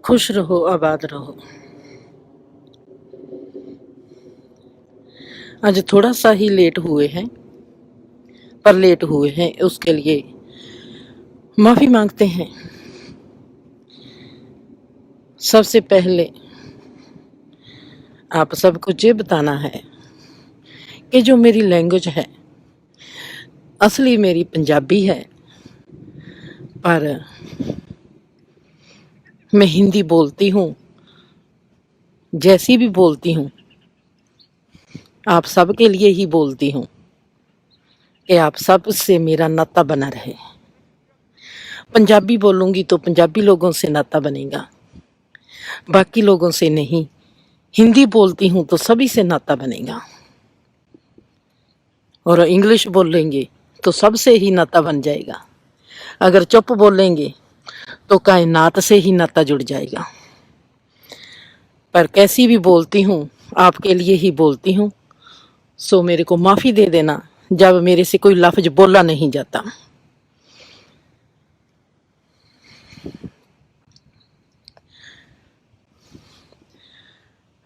खुश रहो, आबाद रहो। आज थोड़ा सा ही लेट हुए हैं, पर लेट हुए हैं उसके लिए माफी मांगते हैं। सबसे पहले आप सबको ये बताना है कि जो मेरी लैंग्वेज है असली मेरी पंजाबी है, पर मैं हिंदी बोलती हूँ। जैसी भी बोलती हूँ आप सबके लिए ही बोलती हूँ कि आप सब से मेरा नाता बना रहे। पंजाबी बोलूँगी तो पंजाबी लोगों से नाता बनेगा, बाकी लोगों से नहीं। हिंदी बोलती हूँ तो सभी से नाता बनेगा, और इंग्लिश बोलेंगे तो सबसे ही नाता बन जाएगा। अगर चुप बोलेंगे तो कायनात से ही नाता जुड़ जाएगा। पर कैसी भी बोलती हूँ आपके लिए ही बोलती हूँ, सो मेरे को माफ़ी दे देना जब मेरे से कोई लफ्ज बोला नहीं जाता।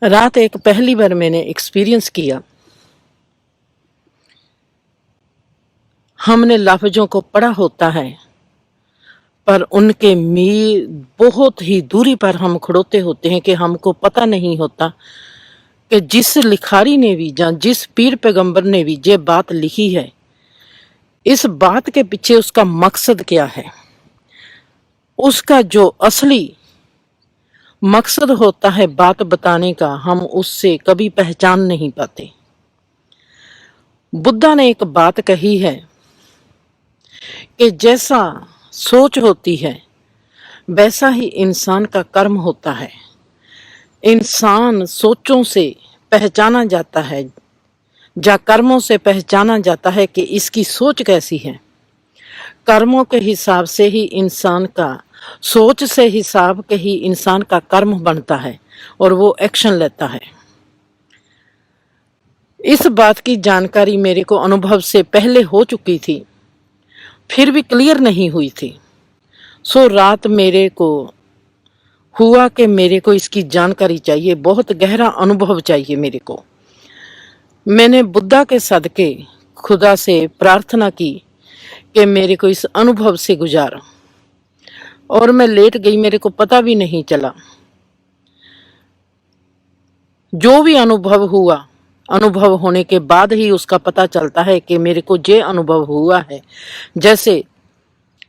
रात एक पहली बार मैंने एक्सपीरियंस किया। हमने लफ्जों को पढ़ा होता है, पर उनके मील बहुत ही दूरी पर हम खड़ोते होते हैं कि हमको पता नहीं होता कि जिस लिखारी ने भी या जिस पीर पैगंबर ने भी ये बात लिखी है, इस बात के पीछे उसका मकसद क्या है। उसका जो असली मकसद होता है बात बताने का, हम उससे कभी पहचान नहीं पाते। बुद्धा ने एक बात कही है कि जैसा सोच होती है वैसा ही इंसान का कर्म होता है। इंसान सोचों से पहचाना जाता है या कर्मों से पहचाना जाता है कि इसकी सोच कैसी है। कर्मों के हिसाब से ही इंसान का, सोच से हिसाब के ही इंसान का कर्म बनता है और वो एक्शन लेता है। इस बात की जानकारी मेरे को अनुभव से पहले हो चुकी थी, फिर भी क्लियर नहीं हुई थी। सो रात मेरे को हुआ कि मेरे को इसकी जानकारी चाहिए, बहुत गहरा अनुभव चाहिए मेरे को। मैंने बुद्धा के सदके खुदा से प्रार्थना की कि मेरे को इस अनुभव से गुजार, और मैं लेट गई, मेरे को पता भी नहीं चला। जो भी अनुभव हुआ, अनुभव होने के बाद ही उसका पता चलता है कि मेरे को ये अनुभव हुआ है। जैसे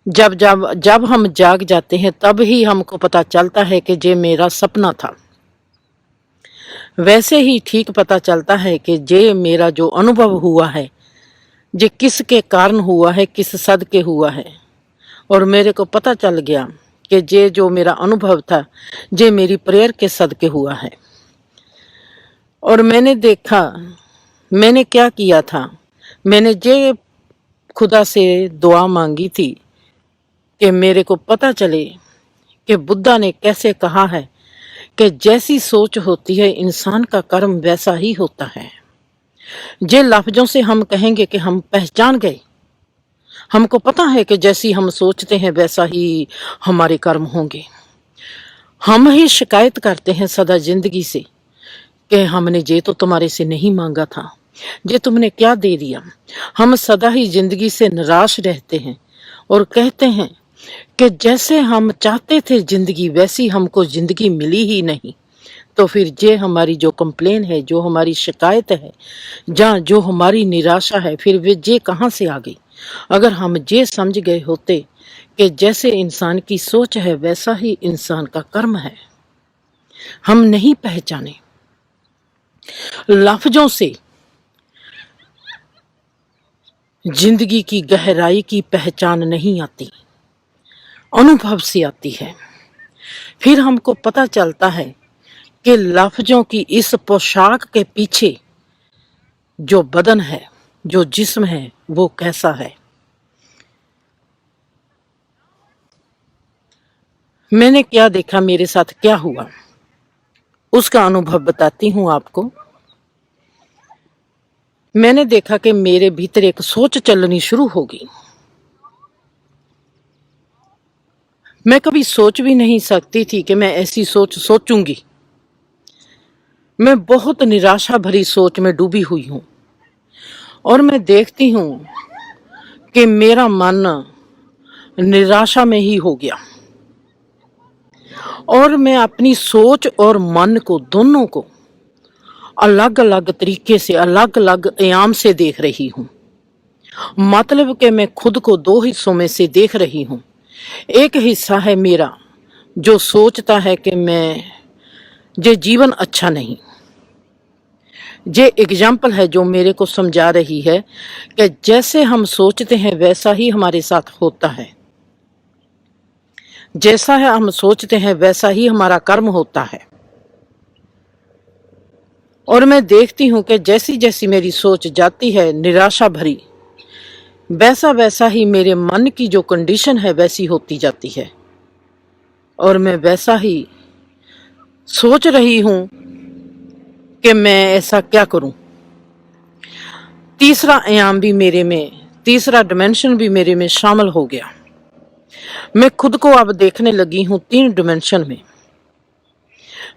जब जब जब हम जाग जाते हैं तब ही हमको पता चलता है कि ये मेरा सपना था, वैसे ही ठीक पता चलता है कि ये मेरा जो अनुभव हुआ है ये किसके कारण हुआ है, किस सदके हुआ है। और मेरे को पता चल गया कि ये जो मेरा अनुभव था ये मेरी प्रेयर के सदके हुआ है। और मैंने देखा मैंने क्या किया था। मैंने ये खुदा से दुआ मांगी थी कि मेरे को पता चले कि बुद्धा ने कैसे कहा है कि जैसी सोच होती है इंसान का कर्म वैसा ही होता है। ये लफ्जों से हम कहेंगे कि हम पहचान गए, हमको पता है कि जैसी हम सोचते हैं वैसा ही हमारे कर्म होंगे। हम ही शिकायत करते हैं सदा जिंदगी से कि हमने ये तो तुम्हारे से नहीं मांगा था, ये तुमने क्या दे दिया। हम सदा ही जिंदगी से निराश रहते हैं और कहते हैं कि जैसे हम चाहते थे जिंदगी वैसी हमको जिंदगी मिली ही नहीं। तो फिर ये हमारी जो कंप्लेन है, जो हमारी शिकायत है, जहाँ जो हमारी निराशा है, फिर वे ये कहाँ से आ गई। अगर हम ये समझ गए होते कि जैसे इंसान की सोच है वैसा ही इंसान का कर्म है, हम नहीं पहचाने। लफ्जों से जिंदगी की गहराई की पहचान नहीं आती, अनुभव से आती है। फिर हमको पता चलता है कि लफ्जों की इस पोशाक के पीछे जो बदन है, जो जिस्म है, वो कैसा है। मैंने क्या देखा, मेरे साथ क्या हुआ, उसका अनुभव बताती हूँ आपको। मैंने देखा कि मेरे भीतर एक सोच चलनी शुरू हो गई। मैं कभी सोच भी नहीं सकती थी कि मैं ऐसी सोच सोचूंगी। मैं बहुत निराशा भरी सोच में डूबी हुई हूँ और मैं देखती हूँ कि मेरा मन निराशा में ही हो गया और मैं अपनी सोच और मन को दोनों को अलग अलग तरीके से, अलग अलग आयाम से देख रही हूँ। मतलब कि मैं खुद को दो हिस्सों में से देख रही हूँ। एक हिस्सा है मेरा जो सोचता है कि मैं ये जीवन अच्छा नहीं। ये एग्जाम्पल है जो मेरे को समझा रही है कि जैसे हम सोचते हैं वैसा ही हमारे साथ होता है, जैसा है हम सोचते हैं वैसा ही हमारा कर्म होता है। और मैं देखती हूँ कि जैसी जैसी मेरी सोच जाती है निराशा भरी, वैसा वैसा ही मेरे मन की जो कंडीशन है वैसी होती जाती है और मैं वैसा ही सोच रही हूँ कि मैं ऐसा क्या करूं। तीसरा आयाम भी मेरे में, तीसरा डिमेंशन भी मेरे में शामिल हो गया। मैं खुद को अब देखने लगी हूं 3 डिमेंशन में।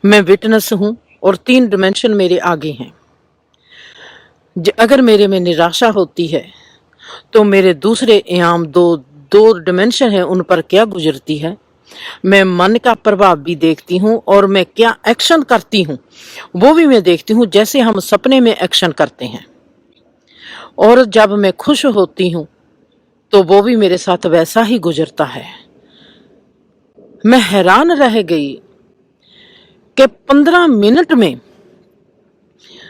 मैं विटनेस हूं और 3 डिमेंशन मेरे आगे हैं। अगर मेरे में निराशा होती है तो मेरे दूसरे आयाम दो दो डिमेंशन है उन पर क्या गुजरती है। मैं मन का प्रभाव भी देखती हूँ और मैं क्या एक्शन करती हूँ वो भी मैं देखती हूँ, जैसे हम सपने में एक्शन करते हैं। और जब मैं खुश होती हूँ तो वो भी मेरे साथ वैसा ही गुजरता है। मैं हैरान रह गई कि 15 मिनट में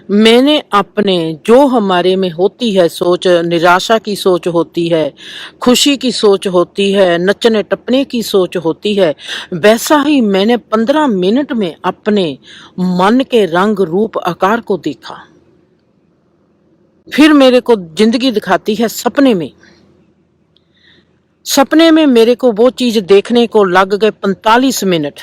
मैंने अपने जो हमारे में होती है सोच, निराशा की सोच होती है, खुशी की सोच होती है, नचने टपने की सोच होती है, वैसा ही मैंने 15 मिनट में अपने मन के रंग रूप आकार को देखा। फिर मेरे को जिंदगी दिखाती है सपने में। सपने में मेरे को वो चीज देखने को लग गए 45 मिनट।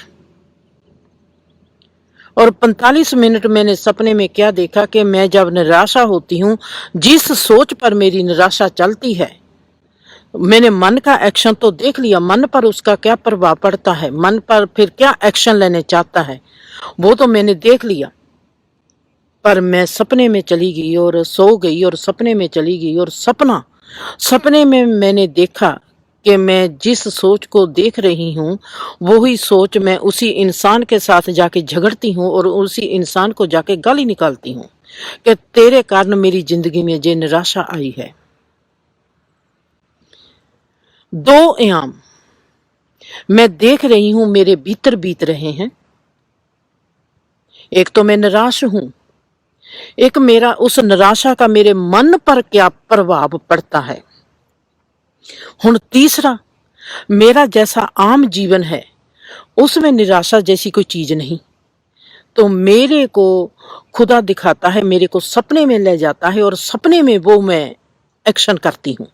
और 45 मिनट मैंने सपने में क्या देखा कि मैं जब निराशा होती हूँ, जिस सोच पर मेरी निराशा चलती है, मैंने मन का एक्शन तो देख लिया, मन पर उसका क्या प्रभाव पड़ता है, मन पर फिर क्या एक्शन लेने चाहता है वो तो मैंने देख लिया। पर मैं सपने में चली गई और सो गई और सपने में चली गई और सपने में मैंने देखा कि मैं जिस सोच को देख रही हूँ वही सोच मैं उसी इंसान के साथ जाके झगड़ती हूँ और उसी इंसान को जाके गाली निकालती हूँ कि तेरे कारण मेरी जिंदगी में ये निराशा आई है। 2 आयाम मैं देख रही हूँ मेरे भीतर बीत रहे हैं। एक तो मैं निराश हूं, एक मेरा उस निराशा का मेरे मन पर क्या प्रभाव पड़ता है। हुन तीसरा, मेरा जैसा आम जीवन है उसमें निराशा जैसी कोई चीज नहीं। तो मेरे को खुदा दिखाता है, मेरे को सपने में ले जाता है और सपने में वो मैं एक्शन करती हूँ।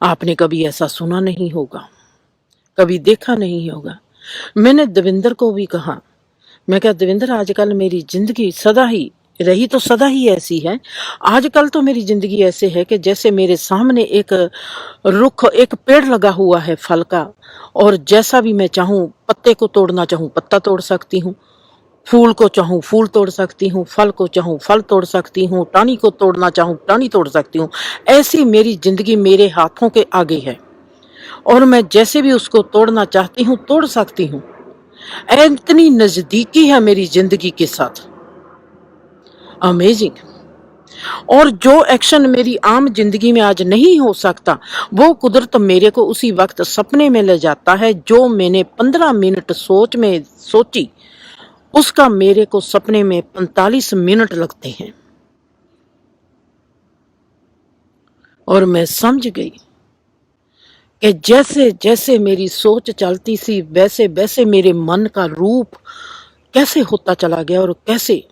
आपने कभी ऐसा सुना नहीं होगा, कभी देखा नहीं होगा। मैंने देविंदर को भी कहा, मैं क्या देविंदर आजकल मेरी जिंदगी सदा ही रही तो सदा ही ऐसी है। आजकल तो मेरी जिंदगी ऐसे है कि जैसे मेरे सामने एक रुख, एक पेड़ लगा हुआ है फल का, और जैसा भी मैं चाहूं, पत्ते को तोड़ना चाहूं पत्ता तोड़ सकती हूँ, फूल को चाहूं फूल तोड़ सकती हूँ, फल को चाहूं फल तोड़ सकती हूँ, टानी को तोड़ना चाहूं टानी तोड़ सकती हूँ। ऐसी मेरी जिंदगी मेरे हाथों के आगे है और मैं जैसे भी उसको तोड़ना चाहती हूँ तोड़ सकती हूँ। इतनी नजदीकी है मेरी जिंदगी के साथ, अमेजिंग। और जो एक्शन मेरी आम जिंदगी में आज नहीं हो सकता वो कुदरत मेरे को उसी वक्त सपने में ले जाता है। जो मैंने 15 मिनट सोच में सोची उसका मेरे को सपने में 45 मिनट लगते हैं। और मैं समझ गई कि जैसे जैसे मेरी सोच चलती सी वैसे वैसे मेरे मन का रूप कैसे होता चला गया और कैसे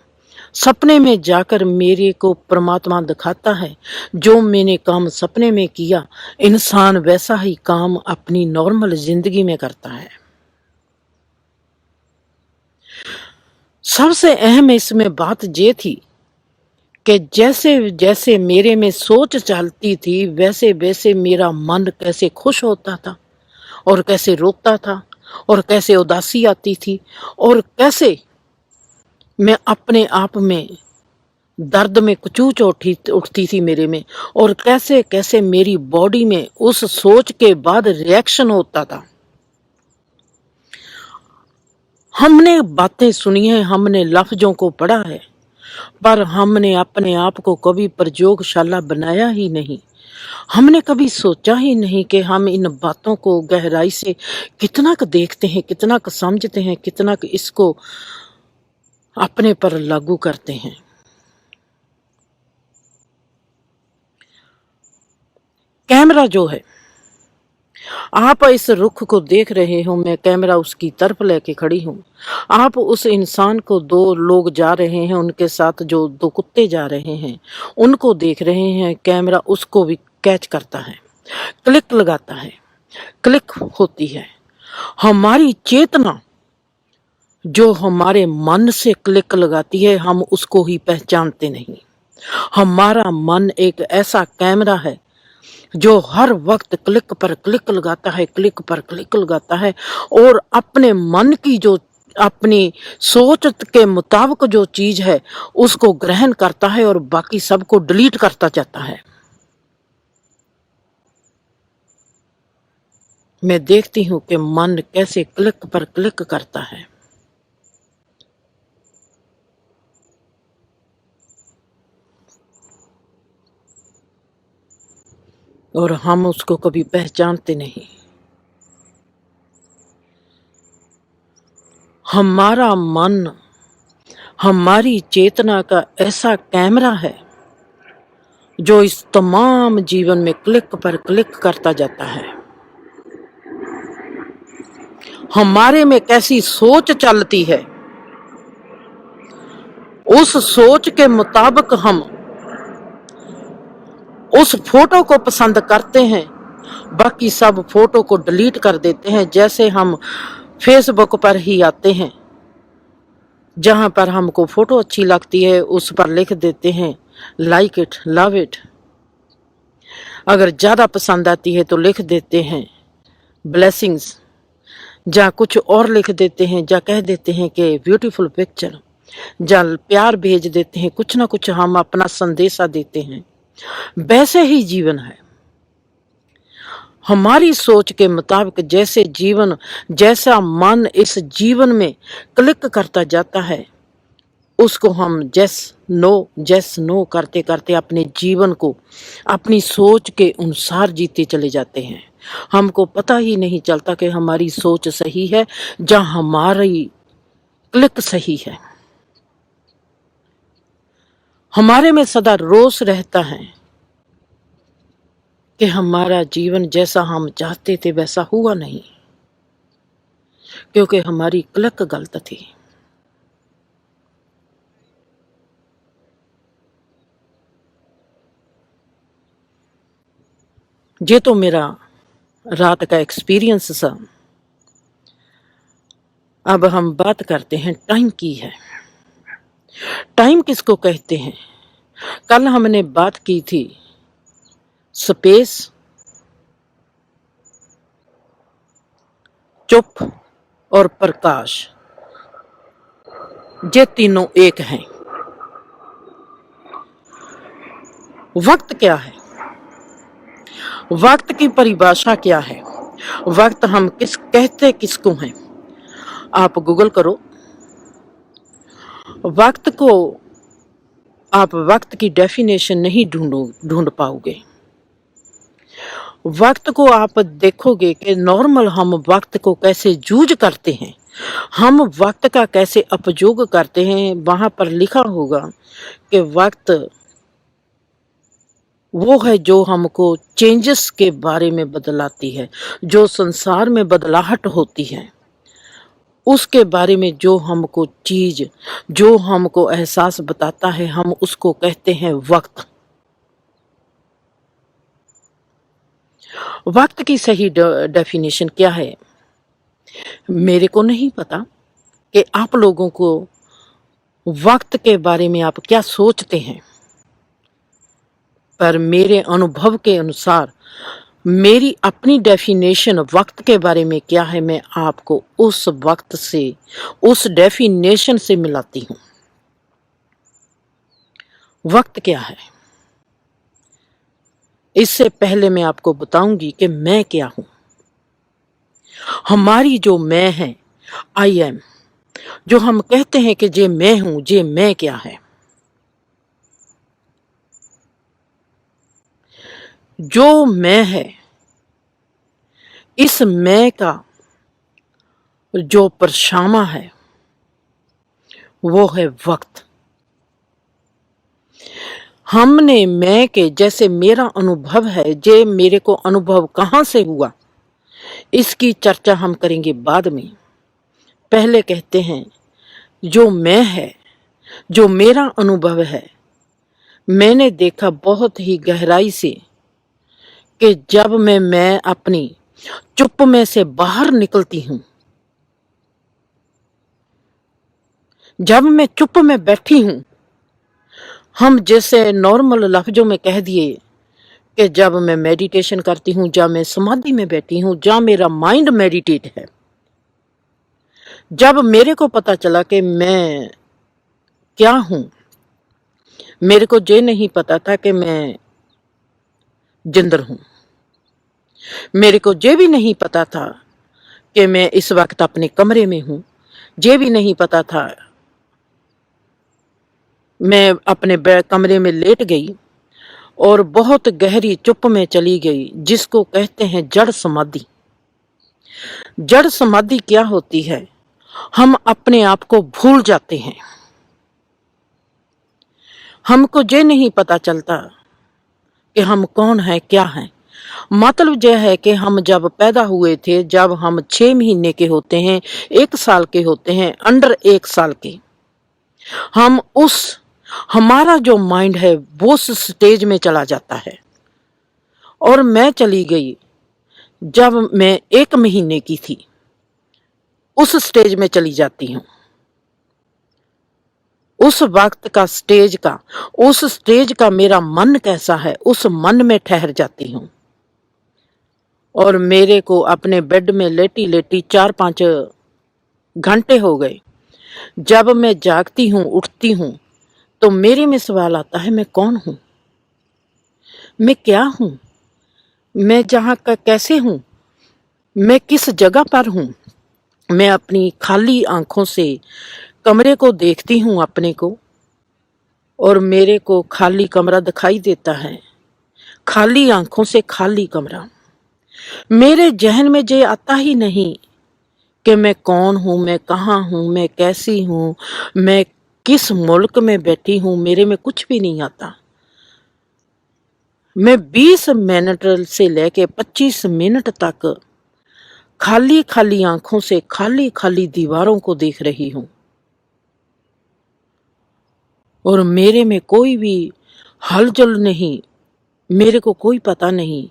सपने में जाकर मेरे को परमात्मा दिखाता है। जो मैंने काम सपने में किया इंसान वैसा ही काम अपनी नॉर्मल जिंदगी में करता है। सबसे अहम इसमें बात ये थी कि जैसे जैसे मेरे में सोच चलती थी वैसे वैसे मेरा मन कैसे खुश होता था और कैसे रोता था, और कैसे उदासी आती थी, और कैसे मैं अपने आप में दर्द में कुचूच उठती थी मेरे में, और कैसे कैसे मेरी बॉडी में उस सोच के बाद रिएक्शन होता था। हमने बातें सुनी है, हमने लफ्जों को पढ़ा है, पर हमने अपने आप को कभी प्रयोगशाला बनाया ही नहीं। हमने कभी सोचा ही नहीं कि हम इन बातों को गहराई से कितना क देखते हैं, कितना क समझते हैं, कितना क इसको अपने पर लागू करते हैं। कैमरा जो है, आप इस रुख को देख रहे हो, मैं कैमरा उसकी तरफ लेके खड़ी हूँ। आप उस इंसान को, दो लोग जा रहे हैं, उनके साथ जो दो कुत्ते जा रहे हैं, उनको देख रहे हैं। कैमरा उसको भी कैच करता है, क्लिक लगाता है, क्लिक होती है। हमारी चेतना जो हमारे मन से क्लिक लगाती है, हम उसको ही पहचानते नहीं। हमारा मन एक ऐसा कैमरा है जो हर वक्त क्लिक पर क्लिक लगाता है, क्लिक पर क्लिक लगाता है, और अपने मन की जो, अपनी सोच के मुताबिक जो चीज है उसको ग्रहण करता है और बाकी सबको डिलीट करता जाता है। मैं देखती हूं कि मन कैसे क्लिक पर क्लिक करता है। और हम उसको कभी पहचानते नहीं। हमारा मन हमारी चेतना का ऐसा कैमरा है जो इस तमाम जीवन में क्लिक पर क्लिक करता जाता है। हमारे में कैसी सोच चलती है, उस सोच के मुताबिक हम उस फोटो को पसंद करते हैं, बाकी सब फोटो को डिलीट कर देते हैं। जैसे हम फेसबुक पर ही आते हैं, जहां पर हमको फोटो अच्छी लगती है उस पर लिख देते हैं लाइक इट, लव इट। अगर ज्यादा पसंद आती है तो लिख देते हैं ब्लेसिंग्स, या कुछ और लिख देते हैं, या कह देते हैं कि ब्यूटीफुल पिक्चर, या प्यार भेज देते हैं। कुछ ना कुछ हम अपना संदेशा देते हैं। वैसे ही जीवन है, हमारी सोच के मुताबिक जैसे जीवन, जैसा मन इस जीवन में क्लिक करता जाता है, उसको हम जैस नो करते करते अपने जीवन को अपनी सोच के अनुसार जीते चले जाते हैं। हमको पता ही नहीं चलता कि हमारी सोच सही है या हमारी क्लिक सही है। हमारे में सदा रोष रहता है कि हमारा जीवन जैसा हम चाहते थे वैसा हुआ नहीं, क्योंकि हमारी क्लिक गलत थी। ये तो मेरा रात का एक्सपीरियंस था। अब हम बात करते हैं टाइम की है। टाइम किसको कहते हैं? कल हमने बात की थी स्पेस, चुप और प्रकाश, ये तीनों एक हैं। वक्त क्या है? वक्त की परिभाषा क्या है? वक्त हम कहते किसको हैं? आप गूगल करो, वक्त को आप वक्त की डेफिनेशन नहीं ढूंढ पाओगे। वक्त को आप देखोगे कि नॉर्मल हम वक्त को कैसे यूज करते हैं, हम वक्त का कैसे उपयोग करते हैं। वहां पर लिखा होगा कि वक्त वो है जो हमको चेंजेस के बारे में बदलाती है, जो संसार में बदलाहट होती है उसके बारे में जो हमको चीज, जो हमको एहसास बताता है, हम उसको कहते हैं वक्त। वक्त की सही डेफिनेशन क्या है मेरे को नहीं पता कि आप लोगों को वक्त के बारे में आप क्या सोचते हैं, पर मेरे अनुभव के अनुसार मेरी अपनी डेफिनेशन वक्त के बारे में क्या है, मैं आपको उस वक्त से, उस डेफिनेशन से मिलाती हूं। वक्त क्या है, इससे पहले मैं आपको बताऊंगी कि मैं क्या हूं। हमारी जो मैं है, आई एम, जो हम कहते हैं कि जे मैं हूं, जे मैं क्या है। जो मैं है, इस मैं का जो परछामा है वो है वक्त। हमने मैं के जैसे मेरा अनुभव है, जे मेरे को अनुभव कहां से हुआ, इसकी चर्चा हम करेंगे बाद में। पहले कहते हैं जो मैं है, जो मेरा अनुभव है, मैंने देखा बहुत ही गहराई से कि जब मैं अपनी चुप में से बाहर निकलती हूं, जब मैं चुप में बैठी हूं, हम जैसे नॉर्मल लफ्जों में कह दिए कि जब मैं मेडिटेशन करती हूं, जब मैं समाधि में बैठी हूं, जब मेरा माइंड मेडिटेट है, जब मेरे को पता चला कि मैं क्या हूं। मेरे को ये नहीं पता था कि मैं जिंदर हूं। मेरे को ये भी नहीं पता था कि मैं इस वक्त अपने कमरे में हूं। ये भी नहीं पता था, मैं अपने कमरे में लेट गई और बहुत गहरी चुप में चली गई, जिसको कहते हैं जड़ समाधि। जड़ समाधि क्या होती है, हम अपने आप को भूल जाते हैं। हमको ये नहीं पता चलता कि हम कौन है, क्या है। मतलब यह है कि हम जब पैदा हुए थे, जब हम 6 महीने के होते हैं, 1 साल के होते हैं, अंडर 1 साल के, हम हमारा जो माइंड है वो उस स्टेज में चला जाता है। और मैं चली गई जब मैं 1 महीने की थी, उस स्टेज में चली जाती हूँ। उस वक्त का उस स्टेज का मेरा मन कैसा है, उस मन में ठहर जाती हूँ। और मेरे को अपने बेड में लेटी लेटी 4-5 घंटे हो गए। जब मैं जागती हूँ, उठती हूँ, तो मेरे में सवाल आता है, मैं कौन हूँ, मैं क्या हूँ, मैं जहाँ का कैसे हूँ, मैं किस जगह पर हूँ। मैं अपनी खाली आंखों से कमरे को देखती हूँ अपने को, और मेरे को खाली कमरा दिखाई देता है। खाली आंखों से खाली कमरा। मेरे जहन में ये आता ही नहीं कि मैं कौन हूं, मैं कहाँ हूं, मैं कैसी हूं, मैं किस मुल्क में बैठी हूं। मेरे में कुछ भी नहीं आता। मैं 20 मिनट से लेके 25 मिनट तक खाली खाली आंखों से खाली खाली दीवारों को देख रही हूं, और मेरे में कोई भी हलचल नहीं, मेरे को कोई पता नहीं।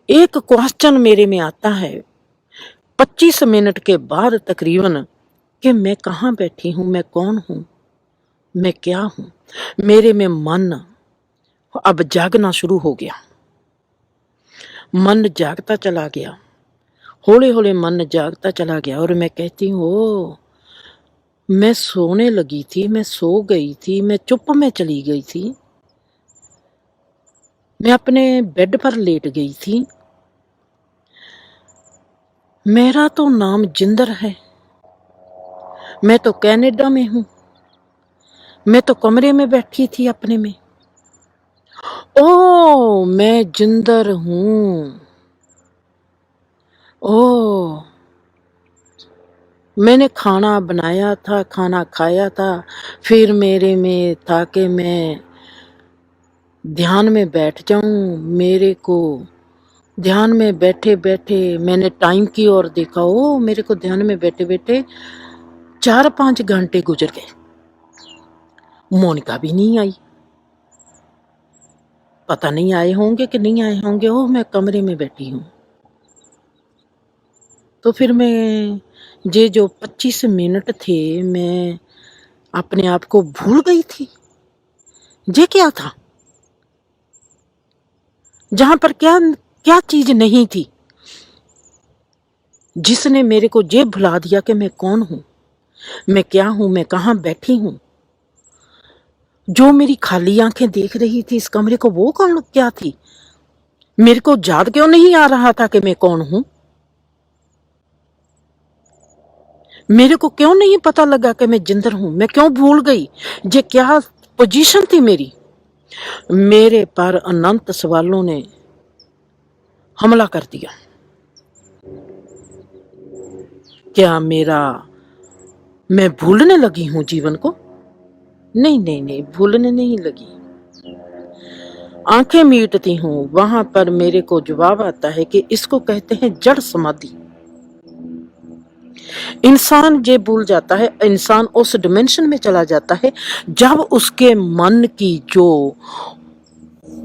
एक क्वेश्चन मेरे में आता है 25 मिनट के बाद तकरीबन, कि मैं कहाँ बैठी हूं, मैं कौन हूं, मैं क्या हूं। मेरे में मन अब जागना शुरू हो गया। मन जागता चला गया, हौले हौले मन जागता चला गया। और मैं कहती हूँ, ओ, मैं सोने लगी थी, मैं सो गई थी, मैं चुप में चली गई थी, मैं अपने बेड पर लेट गई थी। मेरा तो नाम जिंदर है। मैं तो कनाडा में हूं। मैं तो कमरे में बैठी थी अपने में। ओ, मैं जिंदर हूं। ओ, मैंने खाना बनाया था, खाना खाया था, फिर मेरे में था कि मैं ध्यान में बैठ जाऊं। मेरे को ध्यान में बैठे बैठे मैंने टाइम की ओर देखा। ओ, मेरे को ध्यान में बैठे बैठे 4-5 घंटे गुजर गए। मोनिका भी नहीं आई। पता नहीं आए होंगे कि नहीं आए होंगे। ओ, मैं कमरे में बैठी हूँ। तो फिर मैं ये जो 25 मिनट थे, मैं अपने आप को भूल गई थी। ये क्या था, जहां पर क्या क्या चीज नहीं थी जिसने मेरे को ये भुला दिया कि मैं कौन हूं, मैं क्या हूं, मैं कहां बैठी हूं। जो मेरी खाली आंखें देख रही थी इस कमरे को, वो कौन क्या थी? मेरे को याद क्यों नहीं आ रहा था कि मैं कौन हूं? मेरे को क्यों नहीं पता लगा कि मैं जिंदर हूं? मैं क्यों भूल गई? ये क्या पोजीशन थी मेरी? मेरे पर अनंत सवालों ने हमला कर दिया। क्या मैं भूलने लगी हूं जीवन को? नहीं नहीं नहीं, भूलने नहीं लगी। आंखें मीटती हूं, वहां पर मेरे को जवाब आता है कि इसको कहते हैं जड़ समाधि। इंसान ये भूल जाता है, इंसान उस डिमेंशन में चला जाता है जब उसके मन की जो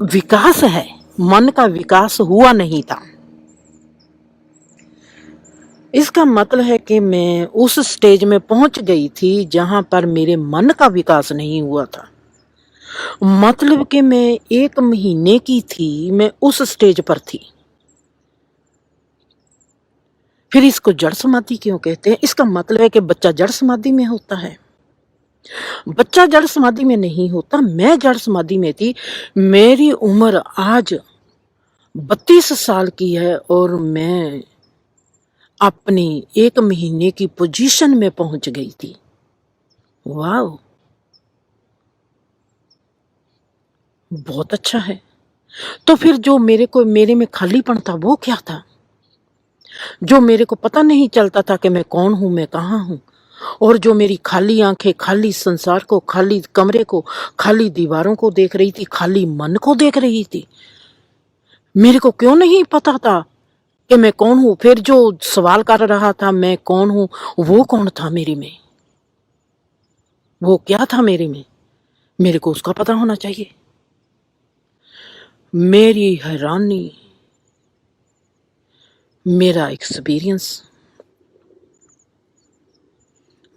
विकास है, मन का विकास हुआ नहीं था। इसका मतलब है कि मैं उस स्टेज में पहुंच गई थी जहां पर मेरे मन का विकास नहीं हुआ था। मतलब कि मैं 1 महीने की थी, मैं उस स्टेज पर थी। फिर इसको जड़ समाधि क्यों कहते हैं? इसका मतलब है कि बच्चा जड़ समाधि में होता है। बच्चा जड़ समाधि में नहीं होता, मैं जड़ समाधि में थी। मेरी उम्र आज 32 साल की है और मैं अपनी 1 महीने की पोजीशन में पहुंच गई थी। वाह, बहुत अच्छा है। तो फिर जो मेरे में खालीपन था वो क्या था? जो मेरे को पता नहीं चलता था कि मैं कौन हूं, मैं कहां हूं, और जो मेरी खाली आंखें खाली संसार को, खाली कमरे को, खाली दीवारों को देख रही थी, खाली मन को देख रही थी। मेरे को क्यों नहीं पता था कि मैं कौन हूं? फिर जो सवाल कर रहा था मैं कौन हूं, वो कौन था मेरे में? वो क्या था मेरे में? मेरे को उसका पता होना चाहिए। मेरी हैरानी, मेरा एक्सपीरियंस,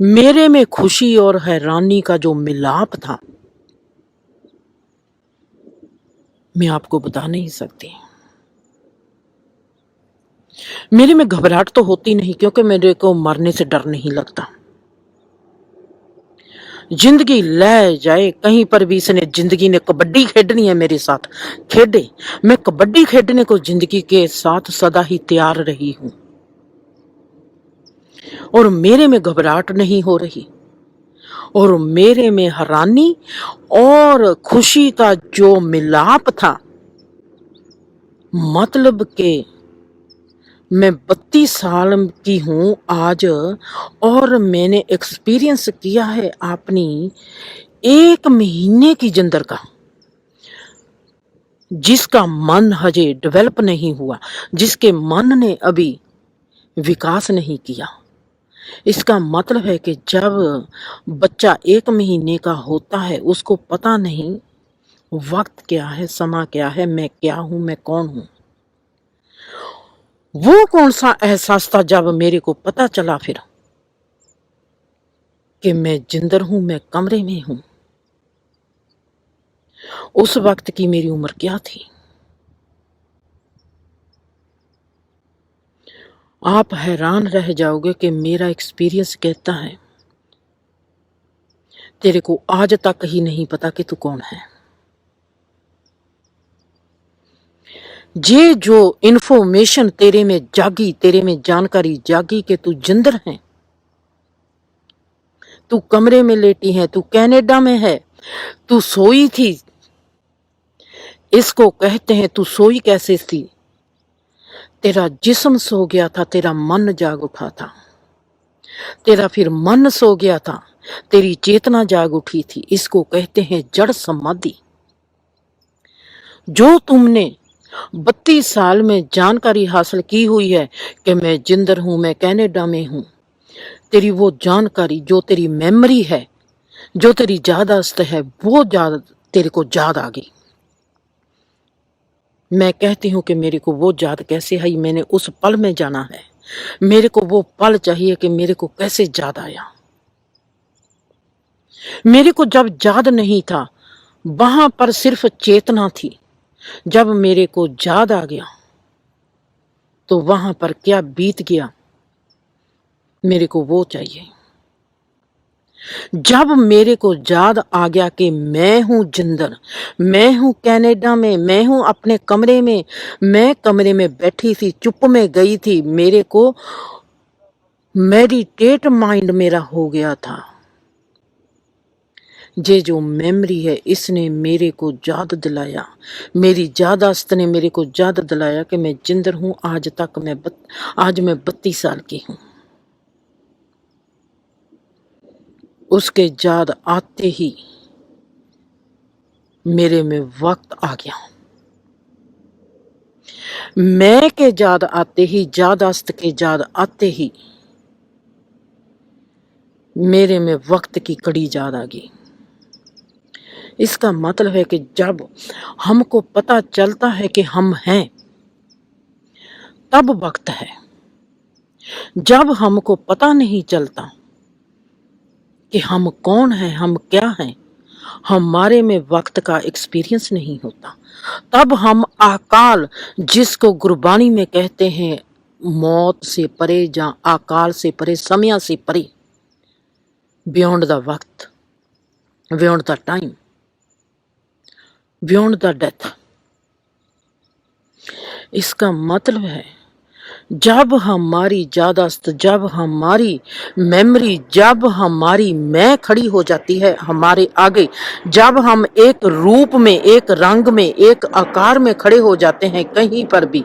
मेरे में खुशी और हैरानी का जो मिलाप था, मैं आपको बता नहीं सकती। मेरे में घबराहट तो होती नहीं, क्योंकि मेरे को मरने से डर नहीं लगता। जिंदगी ले जाए कहीं पर भी, इसने जिंदगी ने कबड्डी खेडनी है मेरे साथ, खेडे। मैं कबड्डी खेडने को जिंदगी के साथ सदा ही तैयार रही हूं, और मेरे में घबराहट नहीं हो रही, और मेरे में हैरानी और खुशी का जो मिलाप था। मतलब के मैं 32 साल की हूं आज, और मैंने एक्सपीरियंस किया है अपनी 1 महीने की जिंदर का, जिसका मन हजे डेवलप नहीं हुआ, जिसके मन ने अभी विकास नहीं किया। इसका मतलब है कि जब बच्चा 1 महीने का होता है, उसको पता नहीं वक्त क्या है, समा क्या है, मैं क्या हूं, मैं कौन हूं। वो कौन सा एहसास था जब मेरे को पता चला फिर कि मैं जिंदर हूं, मैं कमरे में हूं। उस वक्त की मेरी उम्र क्या थी? आप हैरान रह जाओगे कि मेरा एक्सपीरियंस कहता है तेरे को आज तक ही नहीं पता कि तू कौन है। ये जो इंफॉर्मेशन तेरे में जागी, तेरे में जानकारी जागी कि तू जिंदर है, तू कमरे में लेटी है, तू कनाडा में है, तू सोई थी, इसको कहते हैं तू सोई कैसे थी? तेरा जिस्म सो गया था, तेरा मन जाग उठा था, तेरा फिर मन सो गया था, तेरी चेतना जाग उठी थी। इसको कहते हैं जड़ समाधि। जो तुमने 32 साल में जानकारी हासिल की हुई है कि मैं जिंदर हूं, मैं कनाडा में हूं, तेरी वो जानकारी, जो तेरी मेमोरी है, जो तेरी याददाश्त है, वो तेरे को याद आ गई। मैं कहती हूँ कि मेरे को वो याद कैसे आई? मैंने उस पल में जाना है। मेरे को वो पल चाहिए कि मेरे को कैसे याद आया। मेरे को जब याद नहीं था, वहां पर सिर्फ चेतना थी। जब मेरे को याद आ गया, तो वहां पर क्या बीत गया, मेरे को वो चाहिए। जब मेरे को याद आ गया कि मैं हूं जिंदर, मैं हूं कनाडा में, मैं हूं अपने कमरे में, मैं कमरे में बैठी थी, चुप में गई थी, मेरे को मेडिटेट माइंड मेरा हो गया था। ये जो मेमोरी है इसने मेरे को याद दिलाया, मेरी यादाश्त ने मेरे को याद दिलाया कि मैं जिंदर हूं। आज मैं 32 साल की हूं। उसके याद आते ही मेरे में वक्त आ गया। मैं के याद आते ही, यादाश्त के याद आते ही मेरे में वक्त की कड़ी याद आ गई। इसका मतलब है कि जब हमको पता चलता है कि हम हैं, तब वक्त है। जब हमको पता नहीं चलता कि हम कौन हैं, हम क्या हैं, हमारे में वक्त का एक्सपीरियंस नहीं होता, तब हम अकाल, जिसको गुरबानी में कहते हैं मौत से परे या अकाल से परे, समय से परे, बियॉन्ड द वक्त, beyond the time, beyond the death. इसका मतलब है जब हमारी यादाश्त, जब हमारी मेमोरी, जब हमारी मैं खड़ी हो जाती है हमारे आगे, जब हम एक रूप में, एक रंग में, एक आकार में खड़े हो जाते हैं कहीं पर भी,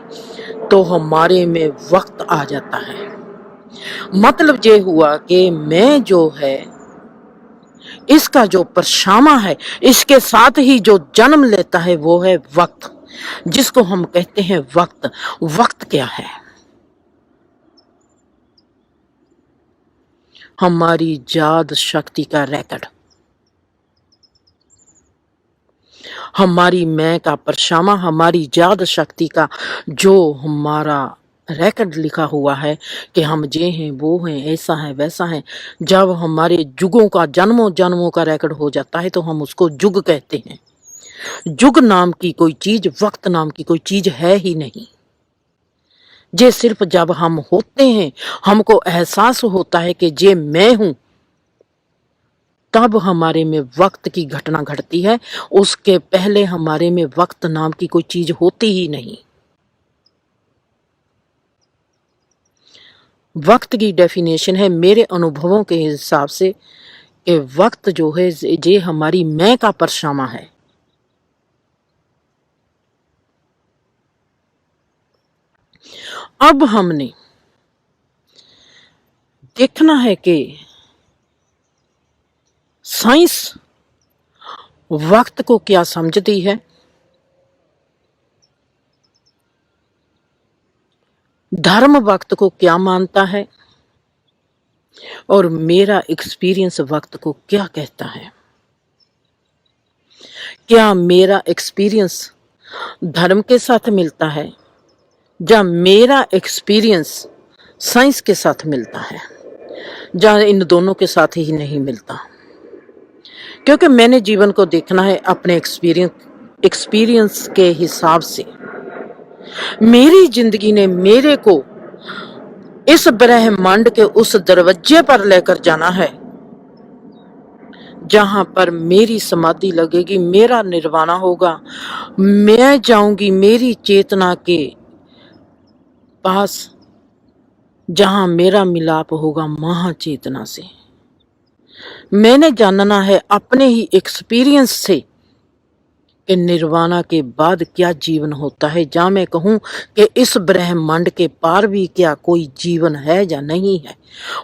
तो हमारे में वक्त आ जाता है। मतलब ये हुआ कि मैं जो है, इसका जो परछामा है, इसके साथ ही जो जन्म लेता है वो है वक्त, जिसको हम कहते हैं वक्त। वक्त क्या है? हमारी याद शक्ति का रिकॉर्ड, हमारी मैं का परछामा, हमारी याद शक्ति का जो हमारा रिकॉर्ड लिखा हुआ है कि हम ये हैं, वो हैं, ऐसा है, वैसा है। जब हमारे युगों का, जन्मों जन्मों का रिकॉर्ड हो जाता है तो हम उसको युग कहते हैं। युग नाम की कोई चीज, वक्त नाम की कोई चीज है ही नहीं। ये सिर्फ जब हम होते हैं, हमको एहसास होता है कि ये मैं हूं, तब हमारे में वक्त की घटना घटती है। उसके पहले हमारे में वक्त नाम की कोई चीज होती ही नहीं। वक्त की डेफिनेशन है मेरे अनुभवों के हिसाब से कि वक्त जो है ये हमारी मैं का परछामा है। अब हमने देखना है कि साइंस वक्त को क्या समझती है, धर्म वक्त को क्या मानता है, और मेरा एक्सपीरियंस वक्त को क्या कहता है। क्या मेरा एक्सपीरियंस धर्म के साथ मिलता है या मेरा एक्सपीरियंस साइंस के साथ मिलता है, या इन दोनों के साथ ही नहीं मिलता। क्योंकि मैंने जीवन को देखना है अपने एक्सपीरियंस के हिसाब से। मेरी जिंदगी ने मेरे को इस ब्रह्मांड के उस दरवाजे पर लेकर जाना है जहां पर मेरी समाधि लगेगी, मेरा निर्वाणा होगा। मैं जाऊंगी मेरी चेतना के पास, जहां मेरा मिलाप होगा महाचेतना से। मैंने जानना है अपने ही एक्सपीरियंस से कि निर्वाणा के बाद क्या जीवन होता है, जहां मैं कहूं कि इस ब्रह्मांड के पार भी क्या कोई जीवन है या नहीं है।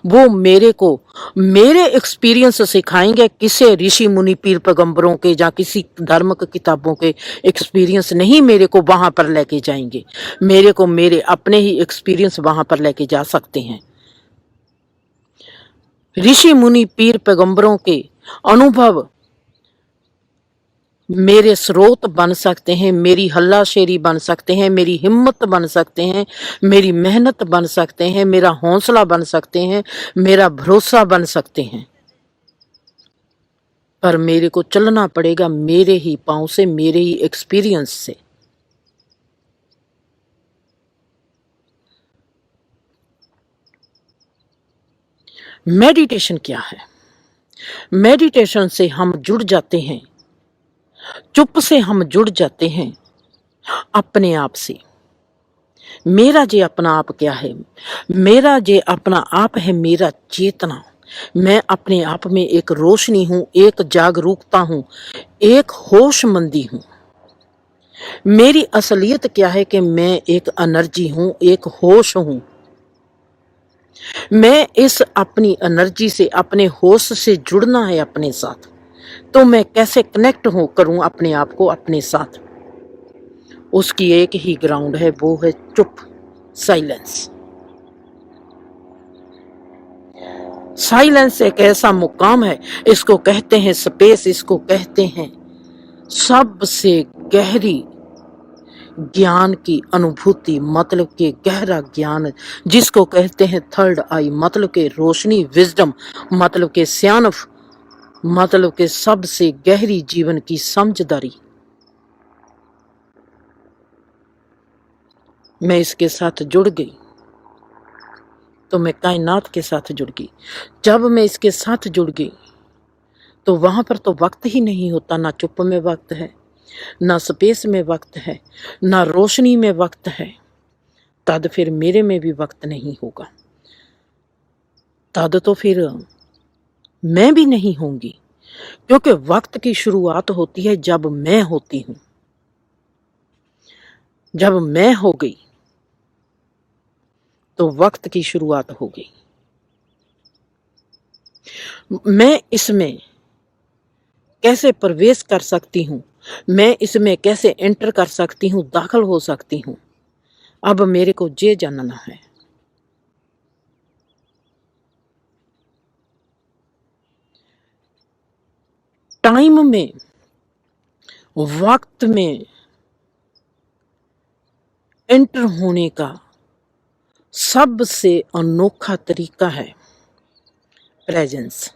वो मेरे को मेरे एक्सपीरियंस सिखाएंगे, किसी ऋषि मुनि पीर पैगंबरों के या किसी धर्म की किताबों के एक्सपीरियंस नहीं मेरे को वहां पर लेके जाएंगे। मेरे को मेरे अपने ही एक्सपीरियंस वहां पर लेके जा सकते हैं। ऋषि मुनि पीर पैगंबरों के अनुभव मेरे स्रोत बन सकते हैं, मेरी हल्लाशेरी बन सकते हैं, मेरी हिम्मत बन सकते हैं, मेरी मेहनत बन सकते हैं, मेरा हौसला बन सकते हैं, मेरा भरोसा बन सकते हैं। पर मेरे को चलना पड़ेगा मेरे ही पांव से, मेरे ही एक्सपीरियंस से। मेडिटेशन क्या है? मेडिटेशन से हम जुड़ जाते हैं, चुप से हम जुड़ जाते हैं अपने आप से। मेरा जे अपना आप क्या है? मेरा जे अपना आप है मेरा चेतना। मैं अपने आप में एक रोशनी हूं, एक जागरूकता हूं, एक होशमंदी हूं। मेरी असलियत क्या है कि मैं एक एनर्जी हूं, एक होश हूं। मैं इस अपनी एनर्जी से, अपने होश से जुड़ना है अपने साथ। तो मैं कैसे कनेक्ट करूं अपने आप को अपने साथ? उसकी एक ही ग्राउंड है, वो है चुप, साइलेंस। साइलेंस एक ऐसा मुकाम है, इसको कहते हैं स्पेस, इसको कहते हैं सबसे गहरी ज्ञान की अनुभूति, मतलब के गहरा ज्ञान, जिसको कहते हैं थर्ड आई, मतलब के रोशनी, विजडम, मतलब के सियानफ, मतलब के सबसे गहरी जीवन की समझदारी। मैं इसके साथ जुड़ गई तो मैं कायनात के साथ जुड़ गई। जब मैं इसके साथ जुड़ गई तो वहां पर तो वक्त ही नहीं होता, ना चुप में वक्त है, ना स्पेस में वक्त है, ना रोशनी में वक्त है। तद फिर मेरे में भी वक्त नहीं होगा, तद तो फिर मैं भी नहीं होंगी, क्योंकि वक्त की शुरुआत होती है जब मैं होती हूं। जब मैं हो गई तो वक्त की शुरुआत हो गई। मैं इसमें कैसे प्रवेश कर सकती हूँ, मैं इसमें कैसे एंटर कर सकती हूँ, दाखिल हो सकती हूँ, अब मेरे को ये जानना है। टाइम में, वक्त में एंटर होने का सबसे अनोखा तरीका है प्रेजेंस।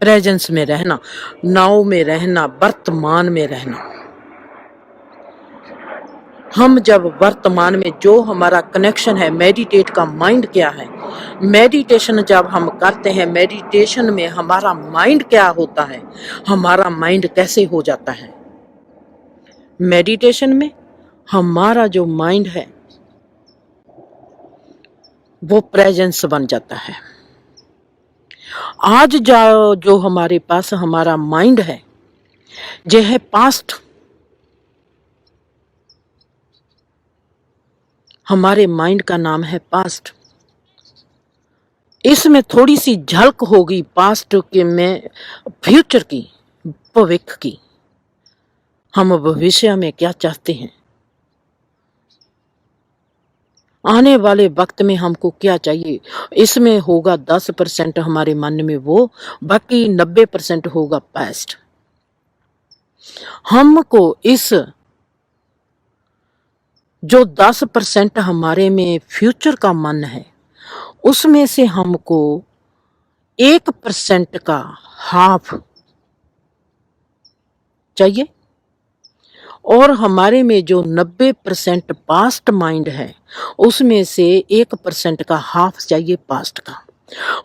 प्रेजेंस में रहना, नाव में रहना, वर्तमान में रहना। हम जब वर्तमान में, जो हमारा कनेक्शन है, मेडिटेट का माइंड क्या है, मेडिटेशन जब हम करते हैं, मेडिटेशन में हमारा माइंड क्या होता है, हमारा माइंड कैसे हो जाता है? मेडिटेशन में हमारा जो माइंड है वो प्रेजेंस बन जाता है। आज जो हमारे पास हमारा माइंड है, ये है पास्ट। हमारे माइंड का नाम है पास्ट। इसमें थोड़ी सी झलक होगी पास्ट के में, फ्यूचर की, भविष्य की। हम भविष्य में क्या चाहते हैं, आने वाले वक्त में हमको क्या चाहिए, इसमें होगा 10% हमारे मन में वो, बाकी 90% होगा पास्ट। हमको इस जो 10% हमारे में फ्यूचर का मन है, उसमें से हमको 1% का हाफ चाहिए, और हमारे में जो 90% पास्ट माइंड है, उसमें से 1% का हाफ चाहिए पास्ट का।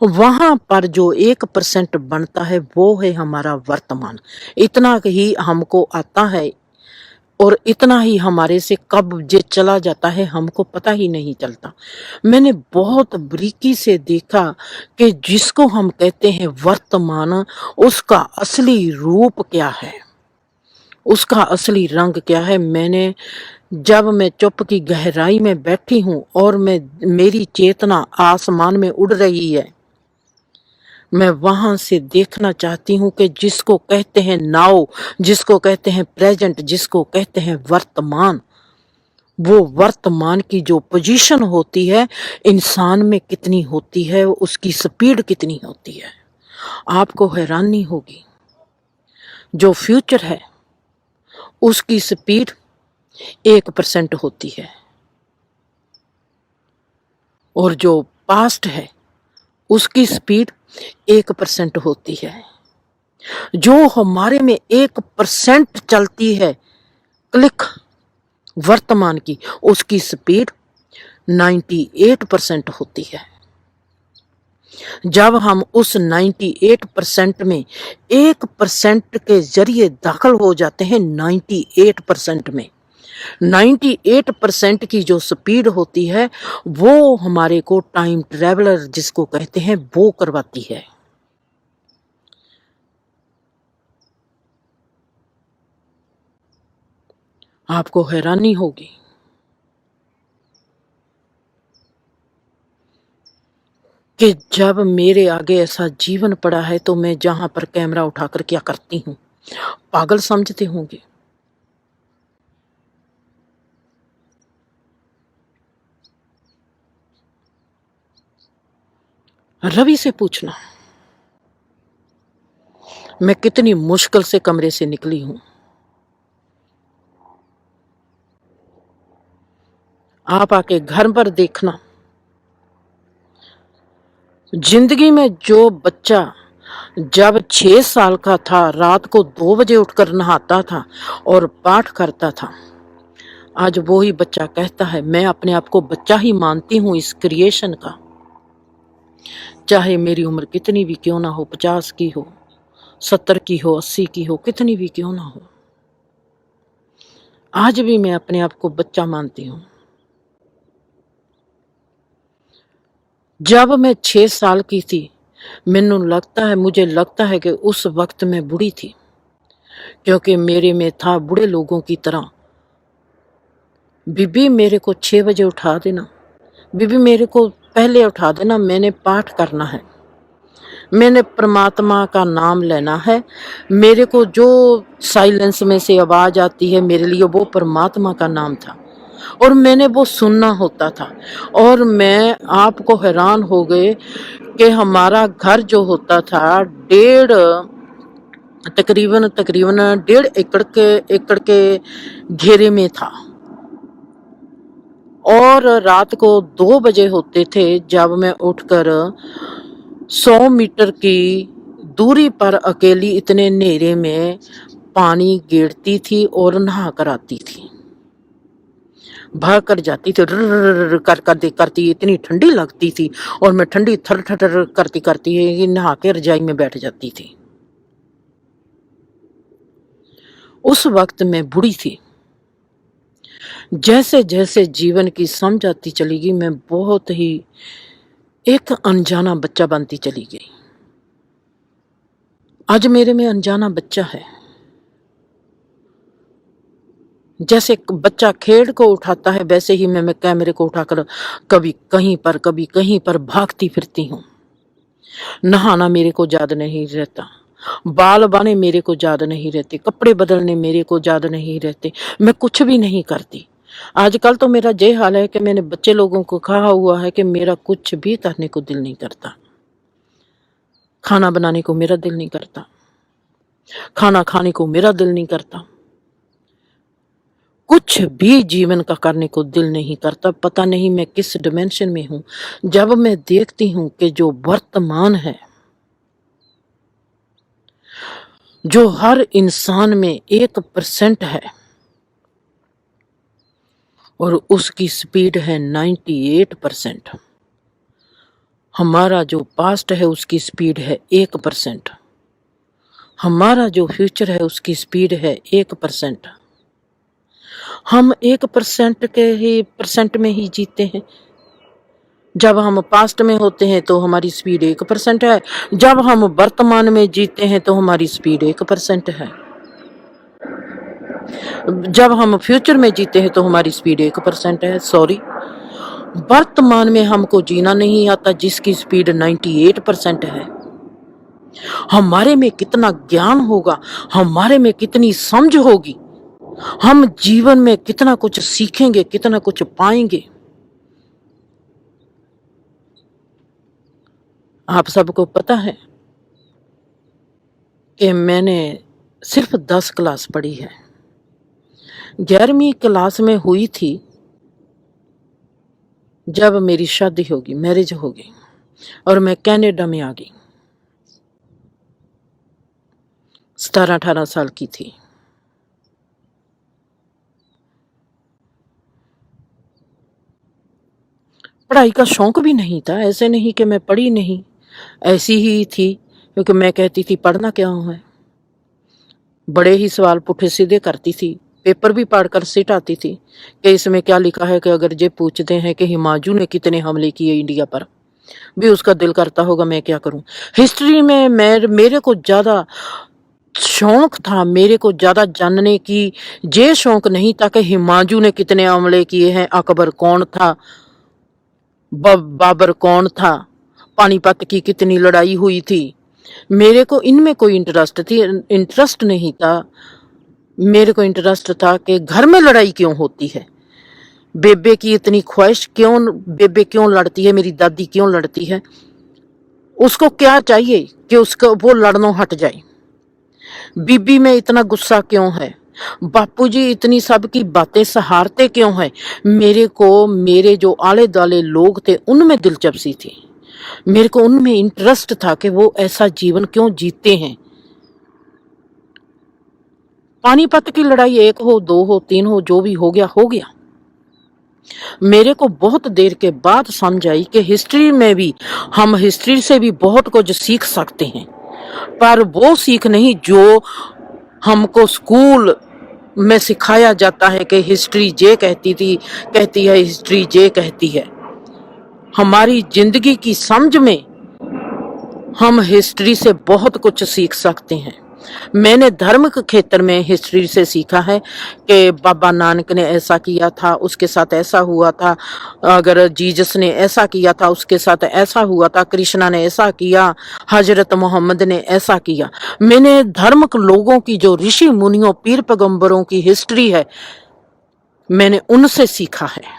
वहां पर जो 1% बनता है वो है हमारा वर्तमान। इतना ही हमको आता है, और इतना ही हमारे से कब जे चला जाता है हमको पता ही नहीं चलता। मैंने बहुत बारीकी से देखा कि जिसको हम कहते हैं वर्तमान, उसका असली रूप क्या है, उसका असली रंग क्या है। जब मैं चुप की गहराई में बैठी हूं और मेरी चेतना आसमान में उड़ रही है, मैं वहां से देखना चाहती हूं कि जिसको कहते हैं नाउ, जिसको कहते हैं प्रेजेंट, जिसको कहते हैं वर्तमान, वो वर्तमान की जो पोजीशन होती है इंसान में कितनी होती है, उसकी स्पीड कितनी होती है, आपको हैरानी होगी। जो फ्यूचर है उसकी स्पीड 1% होती है, और जो पास्ट है उसकी स्पीड 1% होती है। जो हमारे में 1% चलती है क्लिक वर्तमान की, उसकी स्पीड 98% होती है। जब हम उस 98% में 1% के जरिए दाखिल हो जाते हैं 98% में, 98% की जो स्पीड होती है वो हमारे को टाइम ट्रेवलर जिसको कहते हैं वो करवाती है। आपको हैरानी होगी कि जब मेरे आगे ऐसा जीवन पड़ा है तो मैं जहां पर कैमरा उठाकर क्या करती हूँ, पागल समझते होंगे। रवि से पूछना मैं कितनी मुश्किल से कमरे से निकली हूं। आप आके घर पर देखना, जिंदगी में जो बच्चा जब 6 साल का था रात को 2 बजे उठकर नहाता था और पाठ करता था, आज वो ही बच्चा कहता है मैं अपने आप को बच्चा ही मानती हूं इस क्रिएशन का। चाहे मेरी उम्र कितनी भी क्यों ना हो, 50 की हो, 70 की हो, 80 की हो, कितनी भी क्यों ना हो, आज भी मैं अपने आप को बच्चा मानती हूं। जब मैं 6 साल की थी मुझे लगता है कि उस वक्त मैं बूढ़ी थी, क्योंकि मेरे में था बूढ़े लोगों की तरह, बीबी मेरे को 6 बजे उठा देना, बीबी मेरे को पहले उठा देना, मैंने पाठ करना है, मैंने परमात्मा का नाम लेना है, मेरे को जो साइलेंस में से आवाज आती है मेरे लिए वो परमात्मा का नाम था और मैंने वो सुनना होता था। और मैं आपको हैरान हो गए कि हमारा घर जो होता था तकरीबन तकरीबन 1.5 एकड़ के घेरे में था और रात को 2 बजे होते थे जब मैं उठकर 100 मीटर की दूरी पर अकेली इतने अंधेरे में पानी गेरती थी और नहा कर आती थी, भाग कर जाती थी, रर करती, इतनी ठंडी लगती थी और मैं ठंडी थर थर करती करती नहा के रजाई में बैठ जाती थी। उस वक्त मैं बूढ़ी थी। जैसे जैसे जीवन की समझ आती चली गई मैं बहुत ही एक अनजाना बच्चा बनती चली गई। आज मेरे में अनजाना बच्चा है। जैसे बच्चा खेल को उठाता है वैसे ही मैं कैमरे को उठाकर कभी कहीं पर भागती फिरती हूँ। नहाना मेरे को याद नहीं रहता, बाल बाने मेरे को याद नहीं रहते, कपड़े बदलने मेरे को याद नहीं रहते, मैं कुछ भी नहीं करती। आजकल तो मेरा ये हाल है कि मैंने बच्चे लोगों को कहा हुआ है कि मेरा कुछ भी करने को दिल नहीं करता, खाना बनाने को मेरा दिल नहीं करता, खाना खाने को मेरा दिल नहीं करता, कुछ भी जीवन का करने को दिल नहीं करता। पता नहीं मैं किस डिमेंशन में हूं। जब मैं देखती हूं कि जो वर्तमान है, जो हर इंसान में 1% है और उसकी स्पीड है 98%। हमारा जो पास्ट है उसकी स्पीड है 1%। हमारा जो फ्यूचर है उसकी स्पीड है 1%। हम 1% के ही परसेंट में ही जीते हैं। जब हम पास्ट में होते हैं तो हमारी स्पीड 1% है, जब हम वर्तमान में जीते हैं तो हमारी स्पीड 1% है, जब हम फ्यूचर में जीते हैं तो हमारी स्पीड 1% है। सॉरी, वर्तमान में हमको जीना नहीं आता जिसकी स्पीड 98% है। हमारे में कितना ज्ञान होगा, हमारे में कितनी समझ होगी, हम जीवन में कितना कुछ सीखेंगे, कितना कुछ पाएंगे। आप सबको पता है कि मैंने सिर्फ 10 क्लास पढ़ी है। 11वीं क्लास में हुई थी जब मेरी शादी होगी, मैरिज होगी और मैं कनाडा में आ गई। 17-18 साल की थी। पढ़ाई का शौक भी नहीं था, ऐसे नहीं कि मैं पढ़ी नहीं, ऐसी ही थी, क्योंकि मैं कहती थी पढ़ना क्या है। बड़े ही सवाल पुठे सीधे करती थी, पेपर भी पढ़कर सिट आती थी कि इसमें क्या लिखा है, कि अगर ये पूछते हैं कि हिमांशु ने कितने हमले किए इंडिया पर, भी उसका दिल करता होगा मैं क्या करूं। हिस्ट्री में मेरे को ज्यादा शौक था, मेरे को ज्यादा जानने की ये शौक नहीं था कि हिमांशु ने कितने हमले किए हैं, अकबर कौन था, बाबर कौन था, पानीपत की कितनी लड़ाई हुई थी। मेरे को इनमें कोई इंटरेस्ट नहीं था। मेरे को इंटरेस्ट था कि घर में लड़ाई क्यों होती है, बेबे की इतनी ख्वाहिश क्यों, बेबे क्यों लड़ती है, मेरी दादी क्यों लड़ती है, उसको क्या चाहिए कि उसका वो लड़नों हट जाए, बीबी में इतना गुस्सा क्यों है, बापूजी इतनी सब की बातें सहारते क्यों है। मेरे को मेरे जो आले दुआले लोग थे उनमें दिलचस्पी थी, मेरे को उनमें इंटरेस्ट था कि वो ऐसा जीवन क्यों जीते हैं। पानीपत की लड़ाई 1 हो 2 हो 3 हो, जो भी हो गया हो गया। मेरे को बहुत देर के बाद समझ आई कि हिस्ट्री में भी, हम हिस्ट्री से भी बहुत कुछ सीख सकते हैं, पर वो सीख नहीं जो हमको स्कूल में सिखाया जाता है कि हिस्ट्री ये कहती है, हिस्ट्री ये कहती है। हमारी जिंदगी की समझ में हम हिस्ट्री से बहुत कुछ सीख सकते हैं। मैंने धर्म के क्षेत्र में हिस्ट्री से सीखा है कि बाबा नानक ने ऐसा किया था, उसके साथ ऐसा हुआ था, अगर जीसस ने ऐसा किया था उसके साथ ऐसा हुआ था, कृष्णा ने ऐसा किया, हजरत मोहम्मद ने ऐसा किया। मैंने धर्म के लोगों की, जो ऋषि मुनियों पीर पैगंबरों की हिस्ट्री है, मैंने उनसे सीखा है।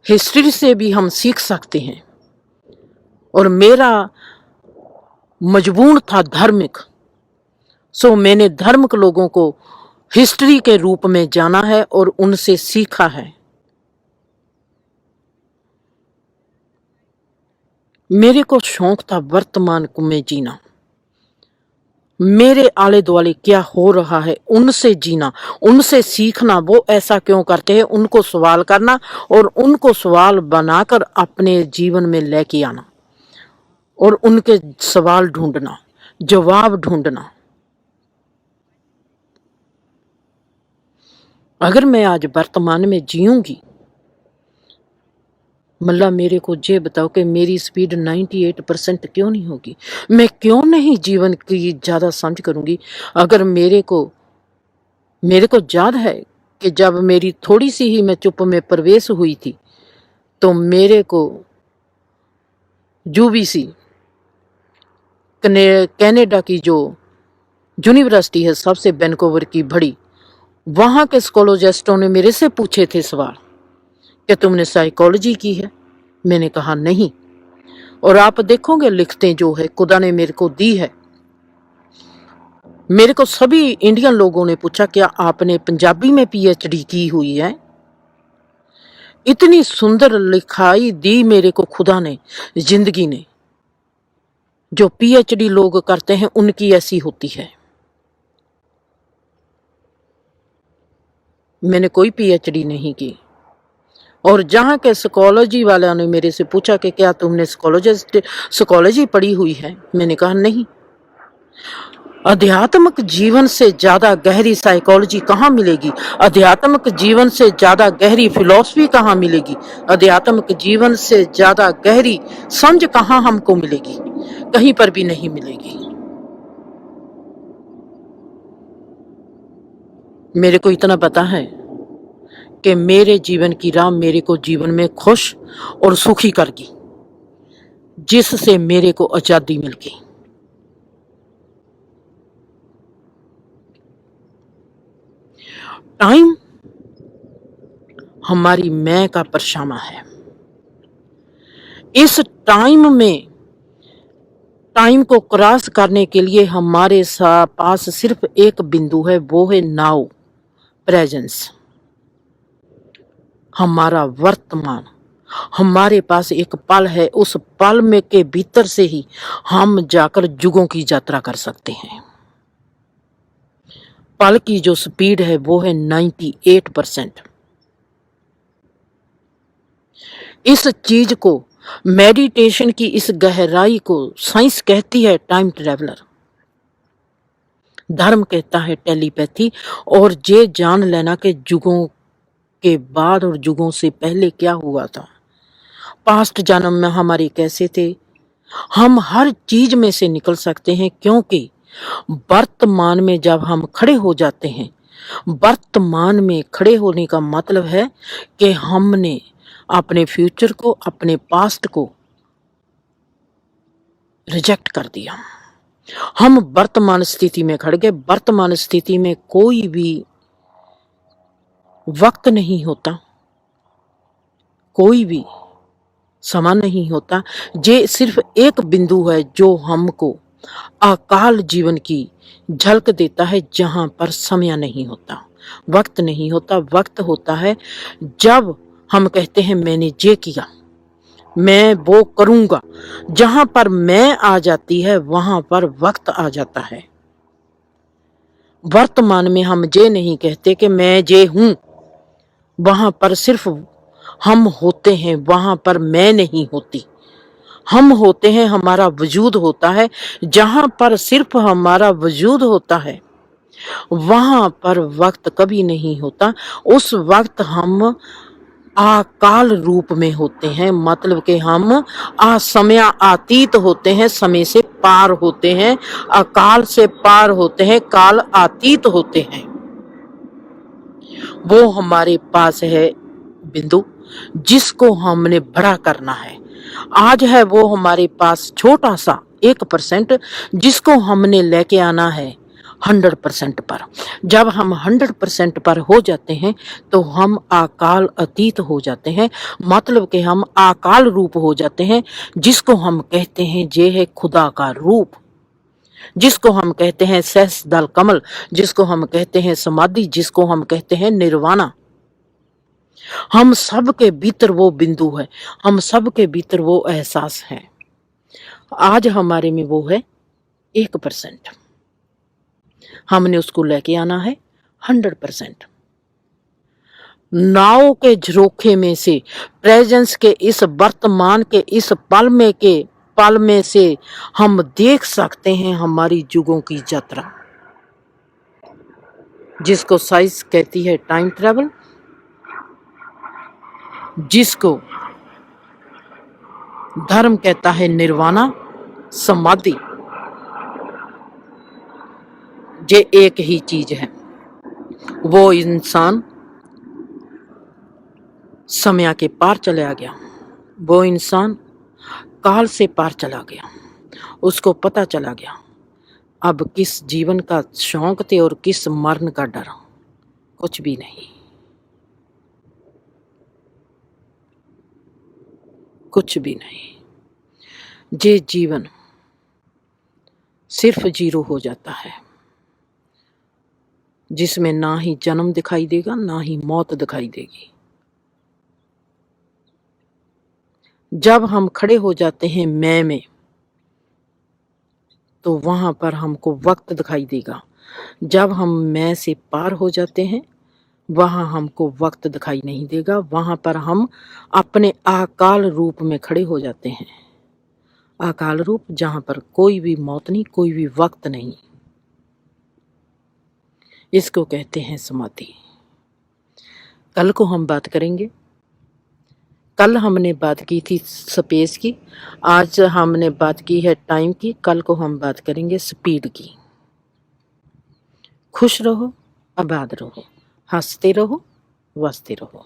हिस्ट्री से भी हम सीख सकते हैं, और मेरा मजबूर था धार्मिक, सो मैंने धर्म के लोगों को हिस्ट्री के रूप में जाना है और उनसे सीखा है। मेरे को शौक था वर्तमान में जीना, मेरे आले दुआले क्या हो रहा है उनसे जीना, उनसे सीखना, वो ऐसा क्यों करते हैं उनको सवाल करना, और उनको सवाल बनाकर अपने जीवन में लेके आना, और उनके सवाल ढूंढना, जवाब ढूंढना। अगर मैं आज वर्तमान में जीऊंगी, मतलब मेरे को ये बताओ कि मेरी स्पीड 98% क्यों नहीं होगी, मैं क्यों नहीं जीवन की ज्यादा समझ करूंगी। अगर मेरे को याद है कि जब मेरी थोड़ी सी ही मैं चुप में प्रवेश हुई थी, तो मेरे को यूबीसी कनाडा की जो यूनिवर्सिटी है सबसे वैंकूवर की बड़ी, वहां के स्कोलॉजिस्टों ने मेरे से पूछे थे सवाल कि तुमने साइकोलॉजी की है, मैंने कहा नहीं, और आप देखोगे लिखते जो है खुदा ने मेरे को दी है। मेरे को सभी इंडियन लोगों ने पूछा क्या आपने पंजाबी में पीएचडी की हुई है। इतनी सुंदर लिखाई दी मेरे को खुदा ने, जिंदगी ने। जो पीएचडी लोग करते हैं उनकी ऐसी होती है। मैंने कोई पीएचडी नहीं की, और जहां के साइकोलॉजी वालों ने मेरे से पूछा कि क्या तुमने साइकोलॉजी पढ़ी हुई है, मैंने कहा नहीं। आध्यात्मिक जीवन से ज्यादा गहरी साइकोलॉजी कहाँ मिलेगी, आध्यात्मिक जीवन से ज्यादा गहरी फिलॉसफी कहाँ मिलेगी, आध्यात्मिक जीवन से ज्यादा गहरी समझ कहाँ हमको मिलेगी, कहीं पर भी नहीं मिलेगी। मेरे को इतना पता है कि मेरे जीवन की राह मेरे को जीवन में खुश और सुखी करगी, जिससे मेरे को आजादी मिल गई। टाइम हमारी मैं का परछामा है। इस टाइम को क्रॉस करने के लिए हमारे पास सिर्फ एक बिंदु है, वो है नाउ, प्रेजेंस, हमारा वर्तमान। हमारे पास एक पल है, उस पल में के भीतर से ही हम जाकर युगों की यात्रा कर सकते हैं। पल की जो स्पीड है वो है 98%। इस चीज को, मेडिटेशन की इस गहराई को साइंस कहती है टाइम ट्रेवलर, धर्म कहता है टेलीपैथी। और ये जान लेना कि युगों के बाद और युगों से पहले क्या हुआ था, पास्ट जन्म में हमारे कैसे थे, हम हर चीज में से निकल सकते हैं। क्योंकि वर्तमान में जब हम खड़े हो जाते हैं, वर्तमान में खड़े होने का मतलब है कि हमने अपने फ्यूचर को, अपने पास्ट को रिजेक्ट कर दिया। हम वर्तमान स्थिति में खड़ गए। वर्तमान स्थिति में कोई भी वक्त नहीं होता, कोई भी समान नहीं होता। ये सिर्फ एक बिंदु है जो हमको अकाल जीवन की झलक देता है, जहां पर समय नहीं होता, वक्त नहीं होता। वक्त होता है जब हम कहते हैं मैंने ये किया, मैं वो करूंगा। जहां पर मैं आ जाती है वहां पर वक्त आ जाता है। वर्तमान में हम ये नहीं कहते कि मैं ये हूं, वहां पर सिर्फ हम होते हैं, वहां पर मैं नहीं होती। हम होते हैं, हमारा वजूद होता है। जहां पर सिर्फ हमारा वजूद होता है वहां पर वक्त कभी नहीं होता। उस वक्त हम अकाल रूप में होते हैं, मतलब कि हम असमय अतीत होते हैं, समय से पार होते हैं, अकाल से पार होते हैं, काल अतीत होते हैं। वो हमारे पास है बिंदु जिसको हमने बड़ा करना है। आज है वो हमारे पास छोटा सा 1% जिसको हमने लेके आना है 100% पर। जब हम 100% पर हो जाते हैं तो हम अकाल अतीत हो जाते हैं, मतलब कि हम अकाल रूप हो जाते हैं, जिसको हम कहते हैं ये है खुदा का रूप, जिसको हम कहते हैं सहस दल कमल, जिसको हम कहते हैं समाधि, जिसको हम कहते हैं निर्वाणा। हम सब के भीतर वो बिंदु है, हम सब के भीतर वो एहसास है। आज हमारे में वो है 1%, हमने उसको लेके आना है 100%। नाव के झरोखे में से, प्रेजेंस के इस वर्तमान के इस पल में से हम देख सकते हैं हमारी युगों की यात्रा, जिसको साइंस कहती है टाइम ट्रेवल, जिसको धर्म कहता है निर्वाणा, समाधि। ये एक ही चीज है। वो इंसान समय के पार चला गया, वो इंसान काल से पार चला गया। उसको पता चला गया अब किस जीवन का शौक थे और किस मरण का डर, कुछ भी नहीं, कुछ भी नहीं। ये जीवन सिर्फ जीरो हो जाता है, जिसमें ना ही जन्म दिखाई देगा ना ही मौत दिखाई देगी। जब हम खड़े हो जाते हैं मैं में, तो वहां पर हमको वक्त दिखाई देगा। जब हम मैं से पार हो जाते हैं वहां हमको वक्त दिखाई नहीं देगा, वहां पर हम अपने अकाल रूप में खड़े हो जाते हैं। अकाल रूप जहां पर कोई भी मौत नहीं, कोई भी वक्त नहीं। इसको कहते हैं समाधि। कल को हम बात करेंगे। कल हमने बात की थी स्पेस की, आज हमने बात की है टाइम की, कल को हम बात करेंगे स्पीड की। खुश रहो, आबाद रहो, हंसते रहो, वसते रहो।